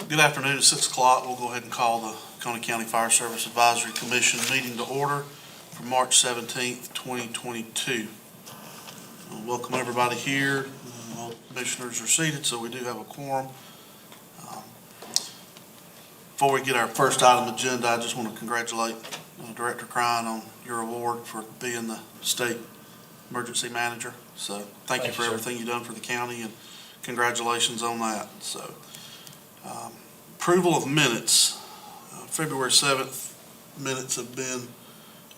Good afternoon. At 6 o'clock, we'll go ahead and call the Coney County Fire Service Advisory Commission meeting to order for March 17th, 2022. Welcome everybody here. All commissioners are seated, so we do have a quorum. Before we get our first item agenda, I just want to congratulate Director Crine on your award for being the state emergency manager. So thank you for everything you've done for the county, and congratulations on that. So approval of minutes. February 7th minutes have been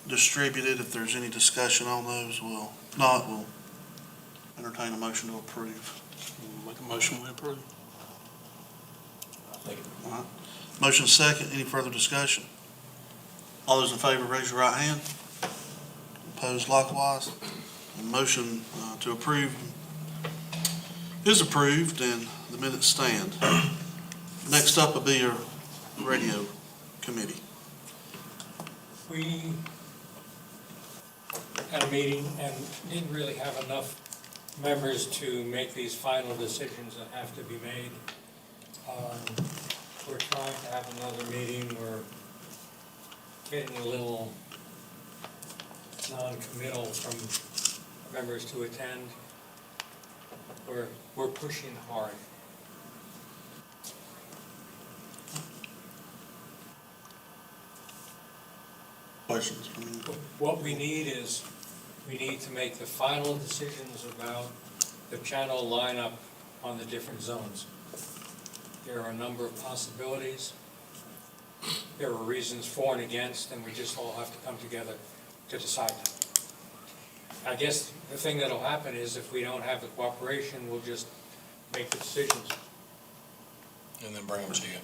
distributed. If there's any discussion on those, we'll entertain a motion to approve. Make a motion we approve. All right. Motion second. Any further discussion? All those in favor, raise your right hand. Opposed likewise. The motion to approve is approved, and the minutes stand. Next up will be your radio committee. We had a meeting and didn't really have enough members to make these final decisions that have to be made. We're trying to have another meeting. We're getting a little non-committal from members to attend. We're pushing hard. Questions from you? What we need is, we need to make the final decisions about the channel lineup on the different zones. There are a number of possibilities. There are reasons for and against, and we just all have to come together to decide them. I guess the thing that'll happen is if we don't have the cooperation, we'll just make the decisions. And then bring them to you.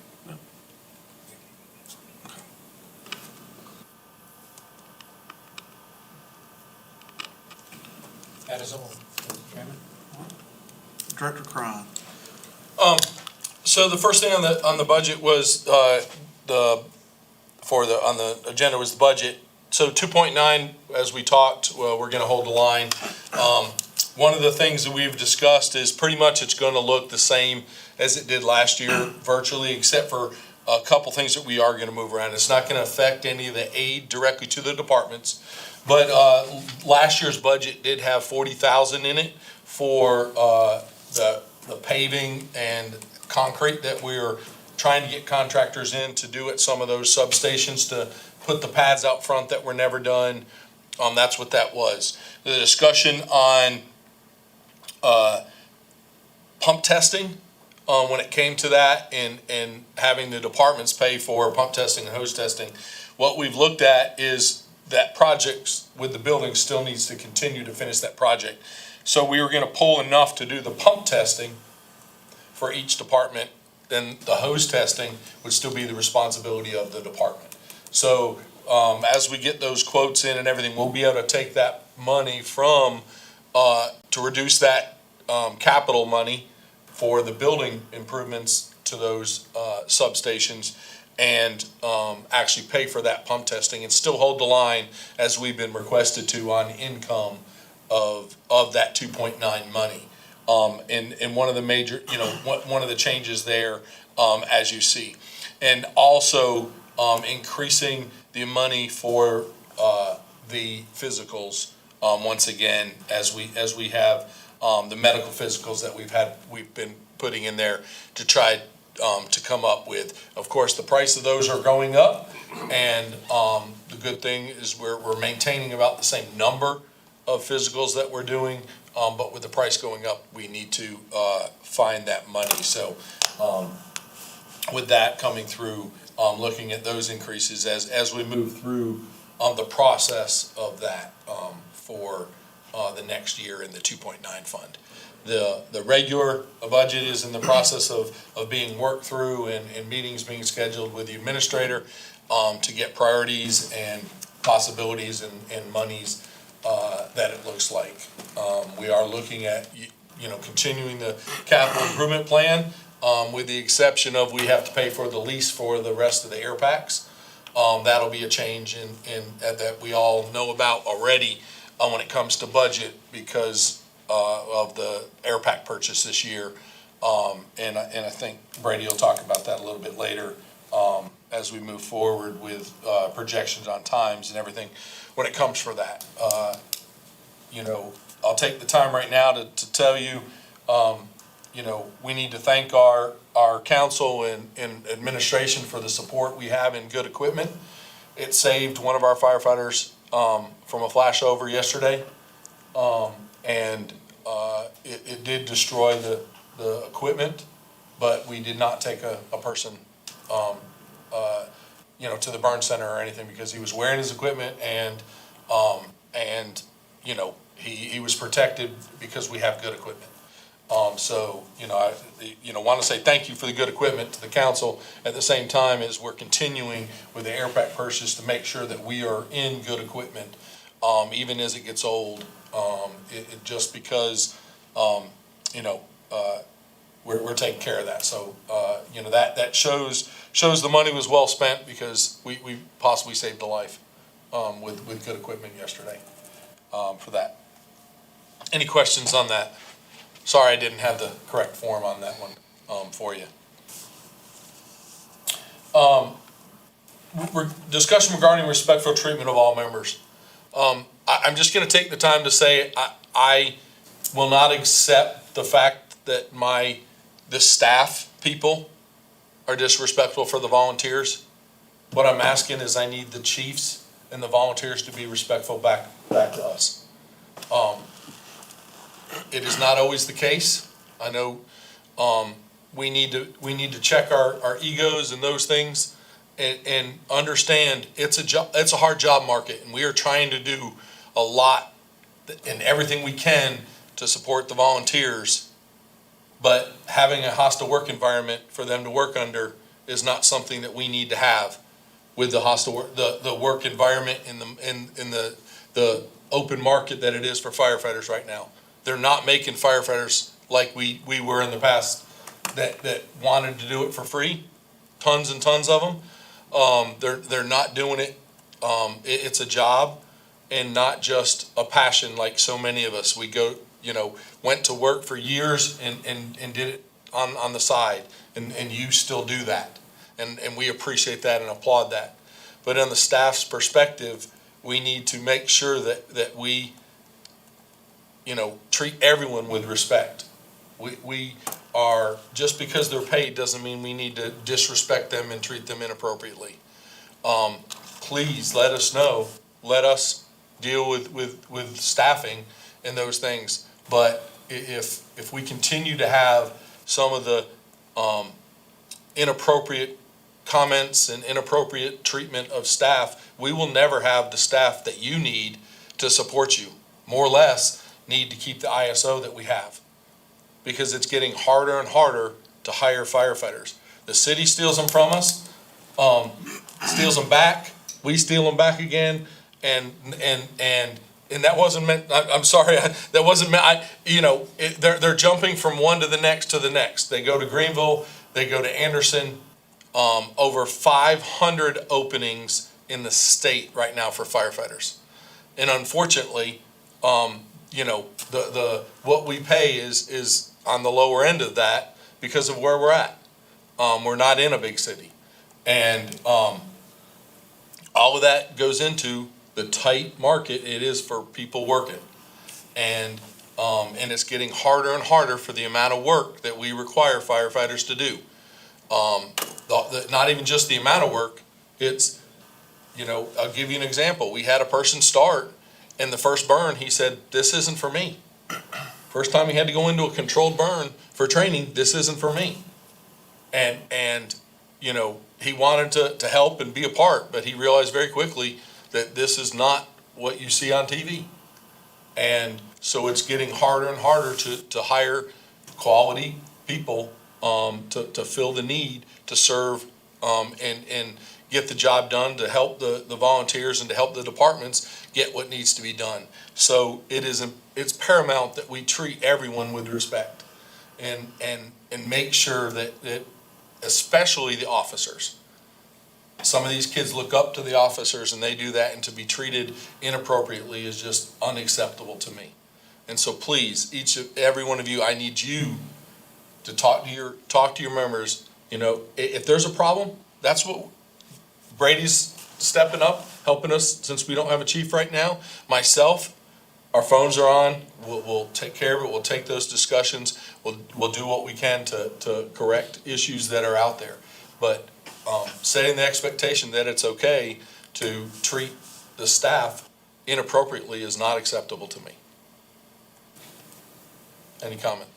That is all, Mr. Chairman. Director Crine. So the first thing on the budget was on the agenda was the budget. So 2.9, as we talked, well, we're going to hold the line. One of the things that we've discussed is pretty much it's going to look the same as it did last year, virtually, except for a couple things that we are going to move around. It's not going to affect any of the aid directly to the departments. But last year's budget did have $40,000 in it for the paving and concrete that we're trying to get contractors in to do at some of those substations to put the pads out front that were never done. That's what that was. The discussion on pump testing, when it came to that, and having the departments pay for pump testing and hose testing, what we've looked at is that projects with the building still needs to continue to finish that project. So we were going to pull enough to do the pump testing for each department, then the hose testing would still be the responsibility of the department. So as we get those quotes in and everything, we'll be able to take that money from to reduce that capital money for the building improvements to those substations, and actually pay for that pump testing and still hold the line as we've been requested to on income of that 2.9 money. And one of the major, one of the changes there, as you see. And also increasing the money for the physicals, once again, as we have the medical physicals that we've been putting in there to try to come up with. Of course, the price of those are going up, and the good thing is we're maintaining about the same number of physicals that we're doing, but with the price going up, we need to find that money. So with that coming through, looking at those increases as we move through the process of that for the next year in the 2.9 fund. The regular budget is in the process of being worked through and meetings being scheduled with the administrator to get priorities and possibilities and monies that it looks like. We are looking at continuing the capital improvement plan, with the exception of we have to pay for the lease for the rest of the air packs. That'll be a change in that we all know about already when it comes to budget because of the air pack purchase this year. And I think Brady will talk about that a little bit later, as we move forward with, projections on times and everything when it comes for that. You know, I'll take the time right now to tell you, you know, we need to thank our council and administration for the support we have in good equipment. It saved one of our firefighters, from a flashover yesterday. And it did destroy the equipment, but we did not take a person, you know, to the burn center or anything, because he was wearing his equipment and, you know, he was protected because we have good equipment. So, you know, want to say thank you for the good equipment to the council at the same time as we're continuing with the air pack purchase to make sure that we are in good equipment, even as it gets old. Just because, you know, we're taking care of that. So, you know, that shows the money was well spent, because we possibly saved a life, with good equipment yesterday, for that. Any questions on that? Sorry, I didn't have the correct form on that one, for you. Discussion regarding respectful treatment of all members. I'm just gonna take the time to say, I will not accept the fact that the staff people are disrespectful for the volunteers. What I'm asking is, I need the chiefs and the volunteers to be respectful back to us. It is not always the case. I know, we need to check our egos and those things, and understand it's a hard job market, and we are trying to do a lot and everything we can to support the volunteers. But having a hostile work environment for them to work under is not something that we need to have with the hostile work, the work environment in the open market that it is for firefighters right now. They're not making firefighters like we were in the past, that wanted to do it for free, tons and tons of them. They're not doing it. It's a job and not just a passion like so many of us. We go, went to work for years and did it on the side, and you still do that. And we appreciate that and applaud that. But on the staff's perspective, we need to make sure that we, treat everyone with respect. We are, just because they're paid doesn't mean we need to disrespect them and treat them inappropriately. Please let us know. Let us deal with staffing and those things. But if we continue to have some of the inappropriate comments and inappropriate treatment of staff, we will never have the staff that you need to support you. More or less need to keep the ISO that we have, because it's getting harder and harder to hire firefighters. The city steals them from us, steals them back, we steal them back again, and that wasn't meant, I'm sorry, that wasn't meant, they're jumping from one to the next to the next. They go to Greenville, they go to Anderson, over 500 openings in the state right now for firefighters. And unfortunately, what we pay is on the lower end of that because of where we're at. We're not in a big city. And all of that goes into the tight market it is for people working. And it's getting harder and harder for the amount of work that we require firefighters to do. Not even just the amount of work, it's, I'll give you an example. We had a person start, and the first burn, he said, "This isn't for me." First time he had to go into a controlled burn for training, "This isn't for me." And he wanted to help and be a part, but he realized very quickly that this is not what you see on TV. And so it's getting harder and harder to hire quality people to fill the need, to serve and get the job done, to help the volunteers and to help the departments get what needs to be done. So it's paramount that we treat everyone with respect and make sure that especially the officers. Some of these kids look up to the officers and they do that, and to be treated inappropriately is just unacceptable to me. And so please, every one of you, I need you to talk to your members. You know, if there's a problem, that's what Brady's stepping up, helping us since we don't have a chief right now. Myself, our phones are on. We'll take care of it. We'll take those discussions. We'll do what we can to correct issues that are out there. But setting the expectation that it's okay to treat the staff inappropriately is not acceptable to me. Any comment?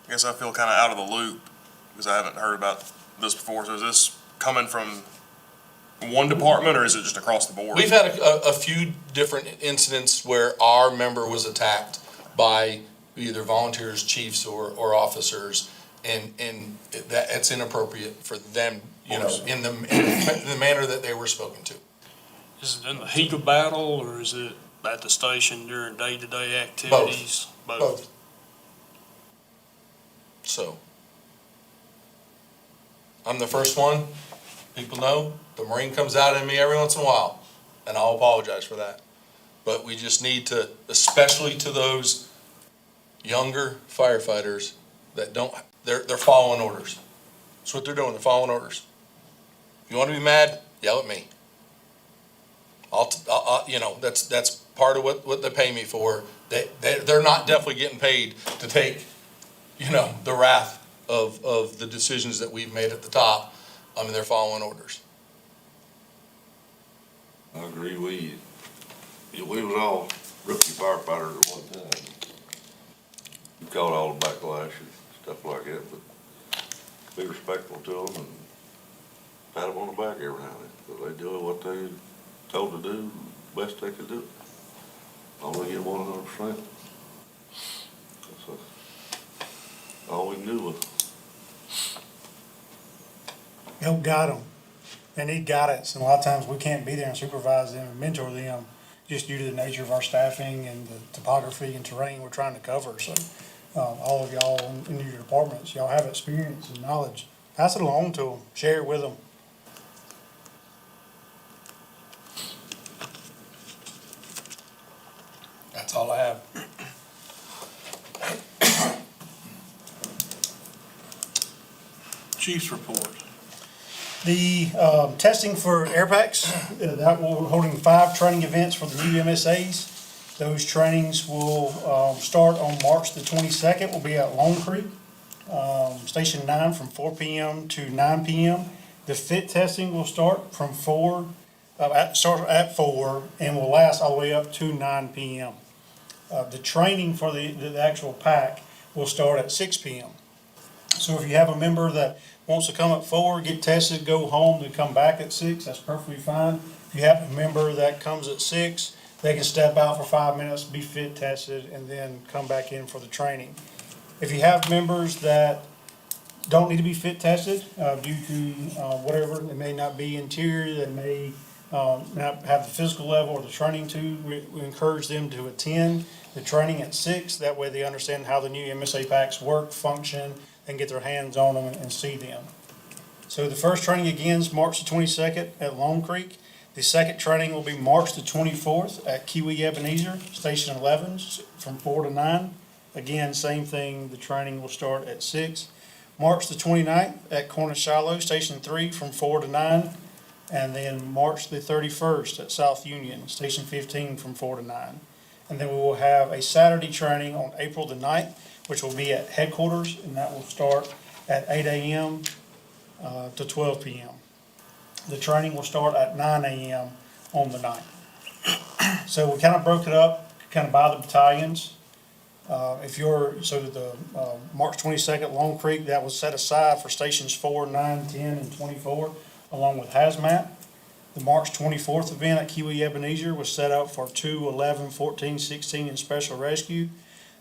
I guess I feel kind of out of the loop because I haven't heard about this before. So is this coming from one department or is it just across the board? We've had a few different incidents where our member was attacked by either volunteers, chiefs, or officers, and it's inappropriate for them, you know, in the manner that they were spoken to. Is it in the heat of battle, or is it at the station during day-to-day activities? Both. So, I'm the first one. People know the Marine comes out in me every once in a while, and I'll apologize for that. But we just need to, especially to those younger firefighters that they're following orders. That's what they're doing. They're following orders. If you want to be mad, yell at me. I'll you know, that's part of what they pay me for. They're not definitely getting paid to take, you know, the wrath of the decisions that we've made at the top. I mean, they're following orders. I agree with you. We was all rookie firefighters at one time. You caught all the backlash and stuff like that, but be respectful to them and pat them on the back every now and then. But they do what they told to do, best they could do. Only get 100%. That's all we can do was help guide them. They need guidance, and a lot of times we can't be there and supervise them and mentor them just due to the nature of our staffing and the topography and terrain we're trying to cover. So all of y'all in your departments, y'all have experience and knowledge. Pass it along to them, share it with them. That's all I have. Chief's report. The testing for air packs, that we're holding 5 training events for the new MSAs. Those trainings will start on March the 22nd. Will be at Long Creek, Station 9 from 4 p.m. to 9 p.m. The fit testing will start from 4 and will last all the way up to 9 p.m. The training for the actual pack will start at 6 p.m. So if you have a member that wants to come at 4, get tested, go home, then come back at 6, that's perfectly fine. If you have a member that comes at 6, they can step out for 5 minutes, be fit tested, and then come back in for the training. If you have members that don't need to be fit tested due to whatever, they may not be interior, they may not have the physical level or the training to, we encourage them to attend the training at 6. That way they understand how the new MSA packs work, function, and get their hands on them and see them. So the first training again is March the 22nd at Long Creek. The second training will be March the 24th at Kiwi Ebenezer, Station 11, from 4 to 9. Again, same thing, the training will start at 6. March the 29th at Cornish Shiloh, Station 3, from 4 to 9. And then March the 31st at South Union, Station 15, from 4 to 9. And then we will have a Saturday training on April the 9th, which will be at headquarters, and that will start at 8 a.m. To 12 p.m. The training will start at 9 a.m. on the 9th. So we kind of broke it up, kind of by the battalions. The March 22nd, Long Creek, that was set aside for stations 4, 9, 10, and 24, along with hazmat. The March 24th event at Kiwi Ebenezer was set up for 2, 11, 14, 16, and special rescue.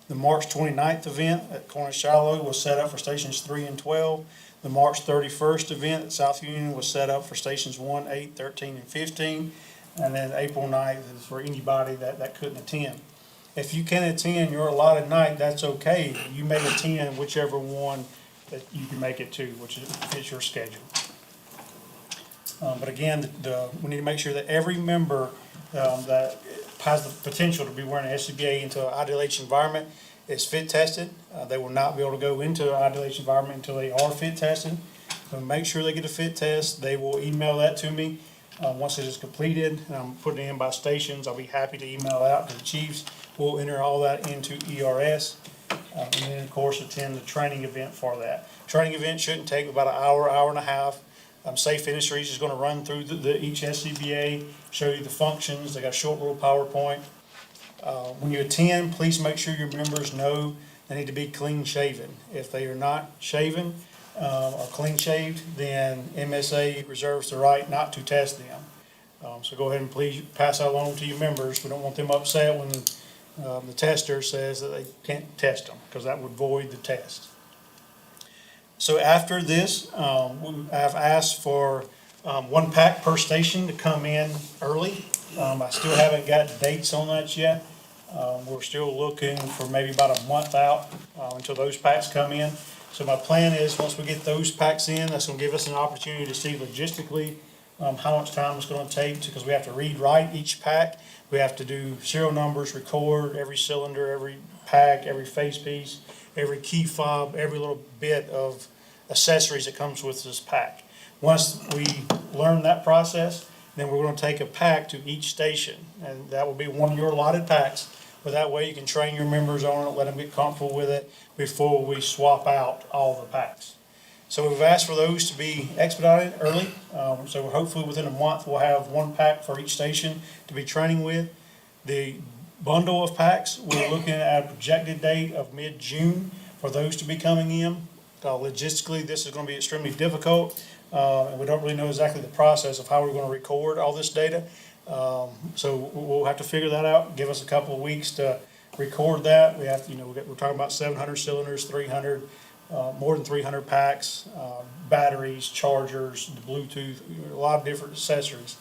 The March 29th event at Cornish Shiloh was set up for stations 3 and 12. The March 31st event at South Union was set up for stations 1, 8, 13, and 15. And then April 9th is for anybody that couldn't attend. If you can attend your allotted night, that's okay. You may attend whichever one that you can make it to, which fits your schedule. But again, we need to make sure that every member that has the potential to be wearing an SCBA into an IDLH environment is fit tested. They will not be able to go into the isolation environment until they are fit tested. So make sure they get a fit test. They will email that to me. Once it is completed, and I'm putting it in by stations, I'll be happy to email it out to the chiefs. We'll enter all that into ERS. And then, of course, attend the training event for that. Training event shouldn't take about an hour, hour and a half. Safe Industries is gonna run through each SCBA, show you the functions. They got a short little PowerPoint. When you attend, please make sure your members know they need to be clean shaven. If they are not shaven, or clean shaved, then MSA reserves the right not to test them. So go ahead and please pass that along to your members. We don't want them upset when the tester says that they can't test them, because that would void the test. So after this, I've asked for 1 pack per station to come in early. I still haven't got dates on that yet. We're still looking for maybe about a month out until those packs come in. So my plan is, once we get those packs in, that's gonna give us an opportunity to see logistically how much time it's gonna take, because we have to read, write each pack. We have to do serial numbers, record every cylinder, every pack, every face piece, every key fob, every little bit of accessories that comes with this pack. Once we learn that process, then we're gonna take a pack to each station, and that will be one of your allotted packs. But that way you can train your members on it, let them get comfortable with it before we swap out all the packs. So we've asked for those to be expedited early. So hopefully within a month, we'll have 1 pack for each station to be training with. The bundle of packs, we're looking at a projected date of mid-June for those to be coming in. Logistically, this is gonna be extremely difficult, and we don't really know exactly the process of how we're gonna record all this data. So we'll have to figure that out. Give us a couple of weeks to record that. We have, we're talking about 700 cylinders, 300, more than 300 packs, batteries, chargers, Bluetooth, a lot of different accessories.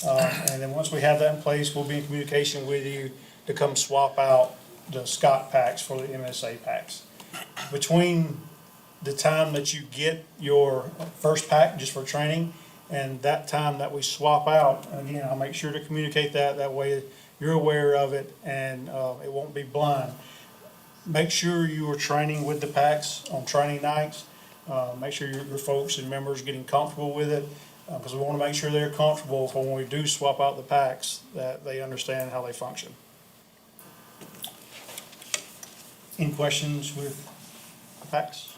And then once we have that in place, we'll be in communication with you to come swap out the Scott packs for the MSA packs. Between the time that you get your first pack just for training and that time that we swap out, and again, I'll make sure to communicate that way you're aware of it and it won't be blind. Make sure you are training with the packs on training nights. Make sure your folks and members are getting comfortable with it, because we want to make sure they're comfortable for when we do swap out the packs, that they understand how they function. Any questions with packs?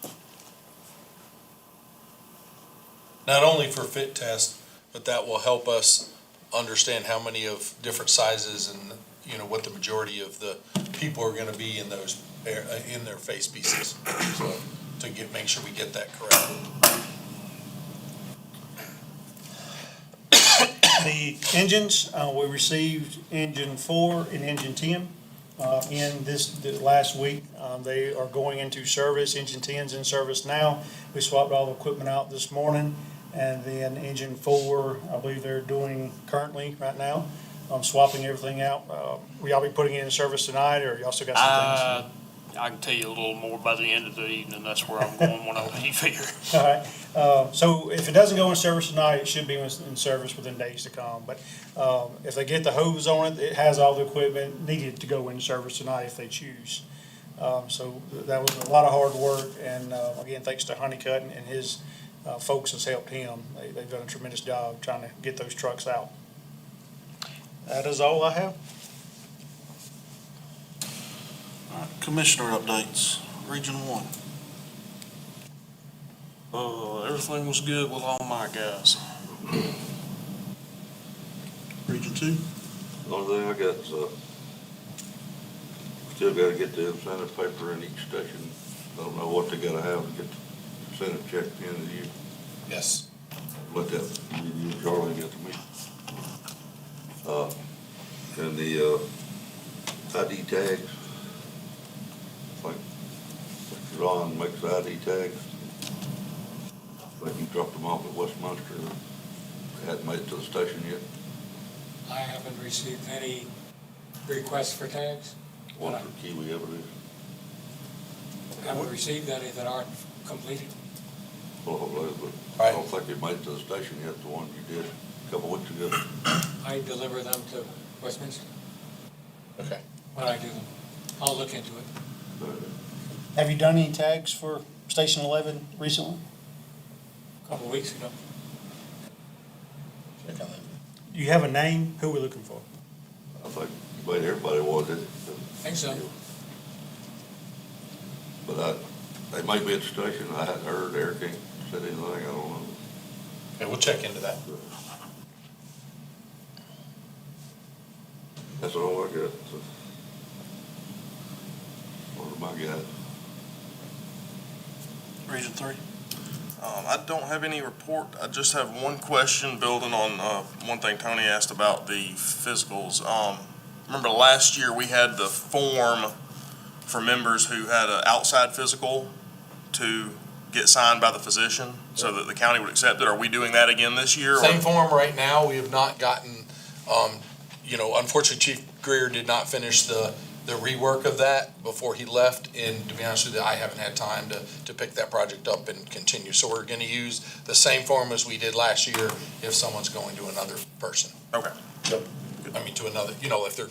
Not only for fit test, but that will help us understand how many of different sizes and, what the majority of the people are gonna be in those, in their face pieces. So, to make sure we get that correct. The engines, we received engine 4 and engine 10 in the last week. They are going into service. Engine 10's in service now. We swapped all the equipment out this morning. And then engine 4, I believe they're doing currently right now, swapping everything out. Will y'all be putting it in service tonight, or y'all still got some things? I can tell you a little more by the end of the evening. That's where I'm going when I leave here. All right, so if it doesn't go in service tonight, it should be in service within days to come. But if they get the hose on it, it has all the equipment needed to go in service tonight if they choose. So that was a lot of hard work, and again, thanks to Honeycutt and his folks has helped him. They've done a tremendous job trying to get those trucks out. That is all I have. All right, Commissioner updates, Region 1. Everything was good with all my guys. Region 2. The only thing I got is, still gotta get the incentive paper in each station. Don't know what they gotta have to get the incentive check at the end of the year. Yes. Let that, you and Charlie get to me. And the, ID tags, like Ron makes the ID tags. Like you dropped them off at Westminster, they hadn't made it to the station yet. I haven't received any requests for tags. One for Kiwi Evidence. Haven't received any that aren't completed. Probably, but I don't think they made it to the station yet, the one you did a couple weeks ago. I deliver them to Westminster Okay. when I do them. I'll look into it. Have you done any tags for Station 11 recently? A couple of weeks ago. Do you have a name? Who we're looking for? I think, but everybody wanted it. Think so. But they may be at the station, I hadn't heard, Eric ain't said anything, I don't know. Okay, we'll check into that. That's all I got, so. What am I got? Region 3. I don't have any report. I just have one question building on, one thing Tony asked about the physicals. Remember last year we had the form for members who had an outside physical to get signed by the physician so that the county would accept it. Are we doing that again this year? or- Same form right now, we have not gotten, unfortunately Chief Greer did not finish the rework of that before he left, and to be honest with you, I haven't had time to pick that project up and continue. So we're gonna use the same form as we did last year if someone's going to another person. Okay. I mean, to another, if they're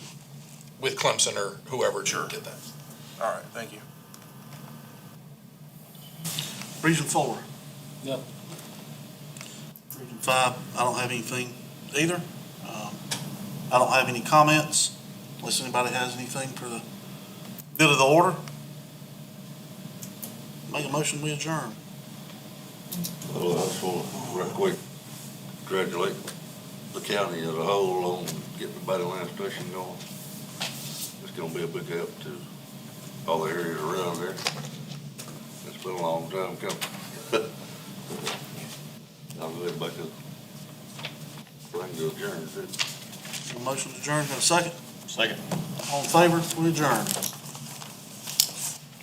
with Clemson or whoever Sure. did that. All right, thank you. Region 4. No. Region 5, I don't have anything either. I don't have any comments, unless anybody has anything for the good of the order. Make a motion, we adjourn. Well, I just want to, real quick, congratulate the county as a whole on getting the Battle Line Station going. It's gonna be a big help to all the areas around there. It's been a long time coming. I'll go back to, bring to adjourn, too. A motion to adjourn, have a second? Second. All in favor, we adjourn.